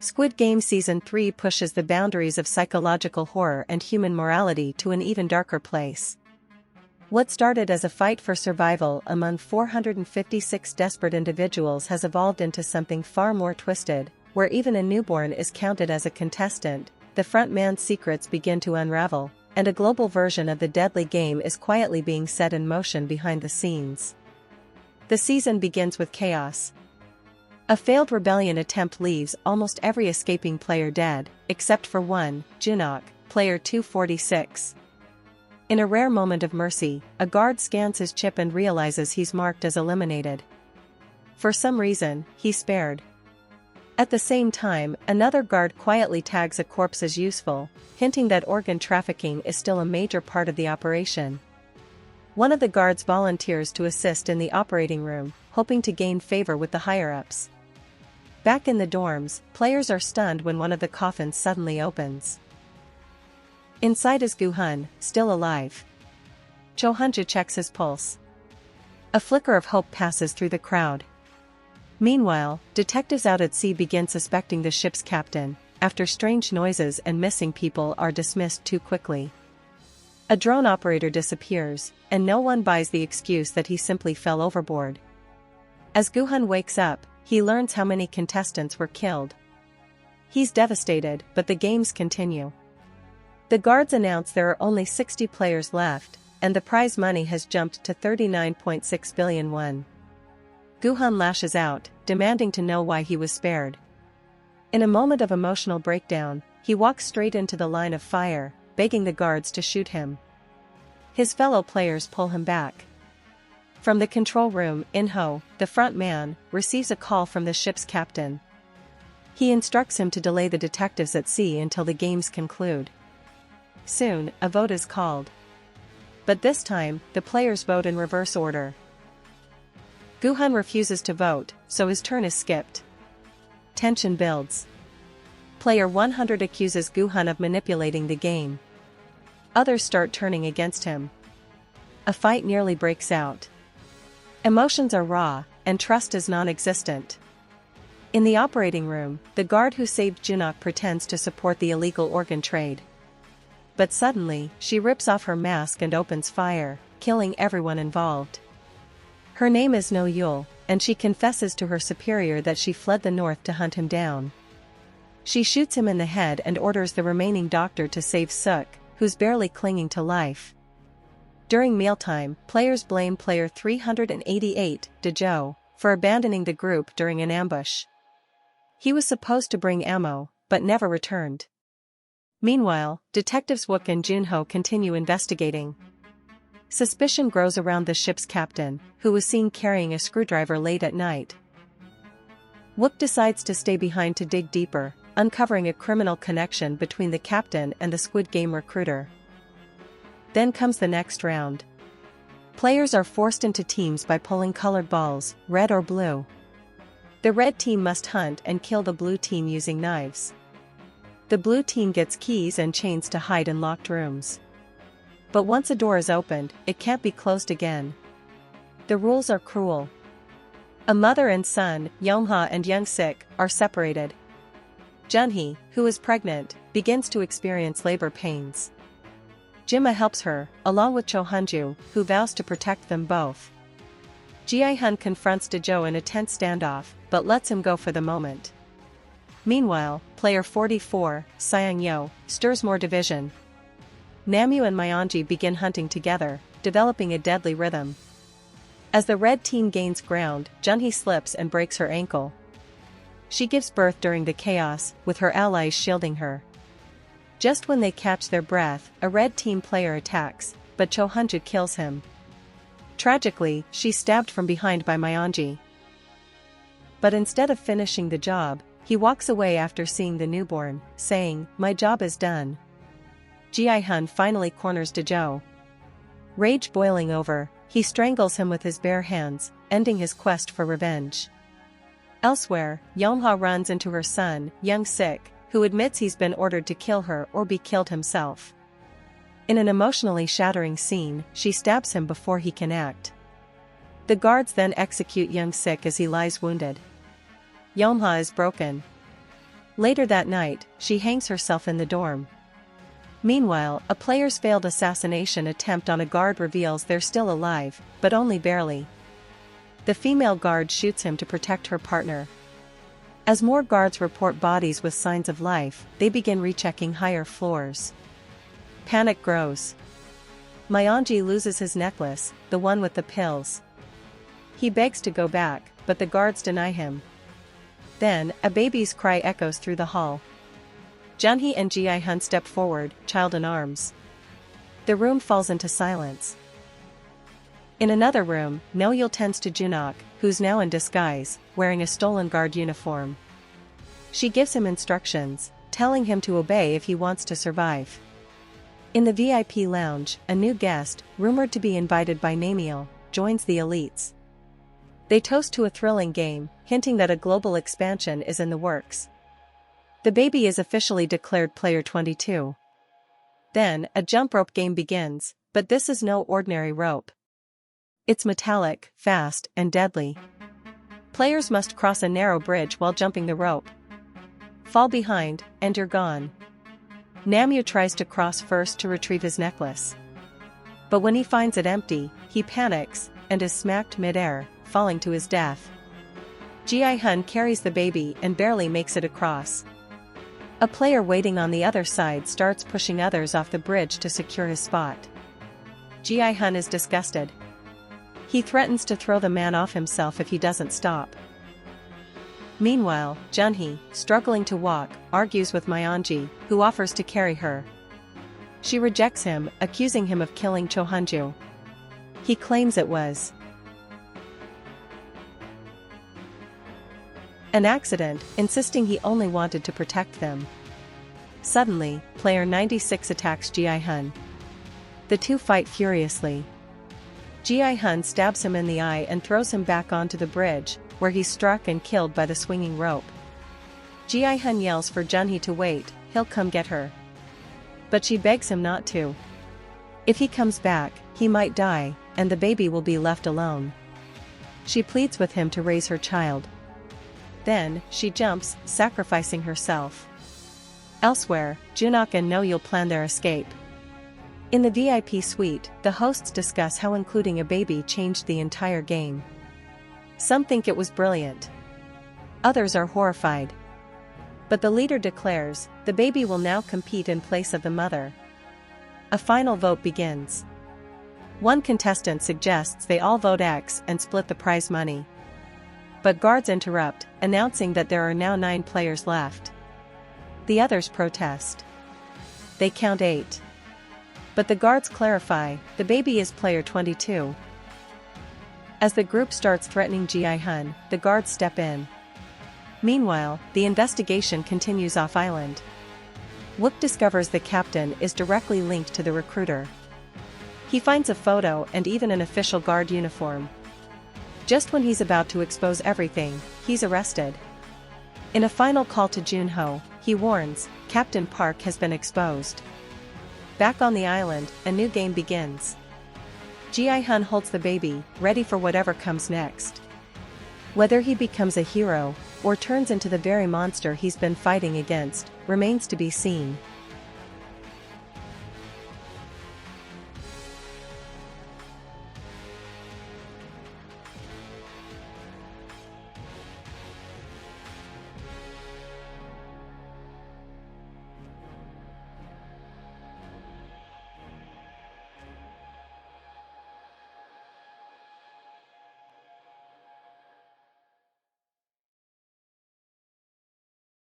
Squid Game Season 3 pushes the boundaries of psychological horror and human morality to an even darker place. What started as a fight for survival among 456 desperate individuals has evolved into something far more twisted, where even a newborn is counted as a contestant, the front man's secrets begin to unravel, and a global version of the deadly game is quietly being set in motion behind the scenes. The season begins with chaos. A failed rebellion attempt leaves almost every escaping player dead, except for one, Gi-hun, player 246. In a rare moment of mercy, a guard scans his chip and realizes he's marked as eliminated. For some reason, he's spared. At the same time, another guard quietly tags a corpse as useful, hinting that organ trafficking is still a major part of the operation. One of the guards volunteers to assist in the operating room, hoping to gain favor with the higher-ups. Back in the dorms, players are stunned when one of the coffins suddenly opens. Inside is Gi-hun, still alive. Cho-hunja checks his pulse. A flicker of hope passes through the crowd. Meanwhile, detectives out at sea begin suspecting the ship's captain, after strange noises and missing people are dismissed too quickly. A drone operator disappears, and no one buys the excuse that he simply fell overboard. As Gi-hun wakes up, he learns how many contestants were killed. He's devastated, but the games continue. The guards announce there are only 60 players left, and the prize money has jumped to 39.6 billion won. Gi-hun lashes out, demanding to know why he was spared. In a moment of emotional breakdown, he walks straight into the line of fire, begging the guards to shoot him. His fellow players pull him back. From the control room, In-ho, the front man, receives a call from the ship's captain. He instructs him to delay the detectives at sea until the games conclude. Soon, a vote is called. But this time, the players vote in reverse order. Gi-hun refuses to vote, so his turn is skipped. Tension builds. Player 100 accuses Gi-hun of manipulating the game. Others start turning against him. A fight nearly breaks out. Emotions are raw, and trust is non-existent. In the operating room, the guard who saved Gi-hun pretends to support the illegal organ trade. But suddenly, she rips off her mask and opens fire, killing everyone involved. Her name is No Yul, and she confesses to her superior that she fled the north to hunt him down. She shoots him in the head and orders the remaining doctor to save Suk, who's barely clinging to life. During mealtime, players blame player 388, Gi-hun, for abandoning the group during an ambush. He was supposed to bring ammo, but never returned. Meanwhile, detectives Wook and Jun-ho continue investigating. Suspicion grows around the ship's captain, who was seen carrying a screwdriver late at night. Wook decides to stay behind to dig deeper, uncovering a criminal connection between the captain and the Squid Game recruiter. Then comes the next round. Players are forced into teams by pulling colored balls, red or blue. The red team must hunt and kill the blue team using knives. The blue team gets keys and chains to hide in locked rooms. But once a door is opened, it can't be closed again. The rules are cruel. A mother and son, Yeonha and Young-sik, are separated. Junhee, who is pregnant, begins to experience labor pains. Jima helps her, along with Cho-hunju, who vows to protect them both. Gi-hun confronts Gi-hun in a tense standoff, but lets him go for the moment. Meanwhile, player 44, Seong-yo, stirs more division. Namyu and Myeonji begin hunting together, developing a deadly rhythm. As the red team gains ground, Junhee slips and breaks her ankle. She gives birth during the chaos, with her allies shielding her. Just when they catch their breath, a red team player attacks, but Cho-hunju kills him. Tragically, she's stabbed from behind by Myeonji. But instead of finishing the job, he walks away after seeing the newborn, saying, "My job is done." Gi-hun finally corners Gi-hun. Rage boiling over, he strangles him with his bare hands, ending his quest for revenge. Elsewhere, Yeonha runs into her son, Young-sik, who admits he's been ordered to kill her or be killed himself. In an emotionally shattering scene, she stabs him before he can act. The guards then execute Young-sik as he lies wounded. Yeonha is broken. Later that night, she hangs herself in the dorm. Meanwhile, a player's failed assassination attempt on a guard reveals they're still alive, but only barely. The female guard shoots him to protect her partner. As more guards report bodies with signs of life, they begin rechecking higher floors. Panic grows. Myonji loses his necklace, the one with the pills. He begs to go back, but the guards deny him. Then, a baby's cry echoes through the hall. Junhee and Gi-hun step forward, child in arms. The room falls into silence. In another room, No-yeol tends to Junok, who's now in disguise, wearing a stolen guard uniform. She gives him instructions, telling him to obey if he wants to survive. In the VIP lounge, a new guest, rumored to be invited by Namil, joins the elites. They toast to a thrilling game, hinting that a global expansion is in the works. The baby is officially declared Player 22. Then, a jump rope game begins, but this is no ordinary rope. It's metallic, fast, and deadly. Players must cross a narrow bridge while jumping the rope. Fall behind, and you're gone. Namyu tries to cross first to retrieve his necklace. But when he finds it empty, he panics, and is smacked mid-air, falling to his death. Gi-hun carries the baby and barely makes it across. A player waiting on the other side starts pushing others off the bridge to secure his spot. Gi-hun is disgusted. He threatens to throw the man off himself if he doesn't stop. Meanwhile, Junhee, struggling to walk, argues with Myonji, who offers to carry her. She rejects him, accusing him of killing Cho Hunju. He claims it was an accident, insisting he only wanted to protect them. Suddenly, player 96 attacks Gi-hun. The two fight furiously. Gi-hun stabs him in the eye and throws him back onto the bridge, where he's struck and killed by the swinging rope. Gi-hun yells for Junhee to wait, he'll come get her. But she begs him not to. If he comes back, he might die, and the baby will be left alone. She pleads with him to raise her child. Then, she jumps, sacrificing herself. Elsewhere, Junok and No-yeol plan their escape. In the VIP suite, the hosts discuss how including a baby changed the entire game. Some think it was brilliant. Others are horrified. But the leader declares, the baby will now compete in place of the mother. A final vote begins. One contestant suggests they all vote X and split the prize money. But guards interrupt, announcing that there are now 9 players left. The others protest. They count 8. But the guards clarify, the baby is player 22. As the group starts threatening Gi-hun, the guards step in. Meanwhile, the investigation continues off-island. Wook discovers the captain is directly linked to the recruiter. He finds a photo and even an official guard uniform. Just when he's about to expose everything, he's arrested. In a final call to Junho, he warns, Captain Park has been exposed. Back on the island, a new game begins. Gi-hun holds the baby, ready for whatever comes next. Whether he becomes a hero, or turns into the very monster he's been fighting against, remains to be seen.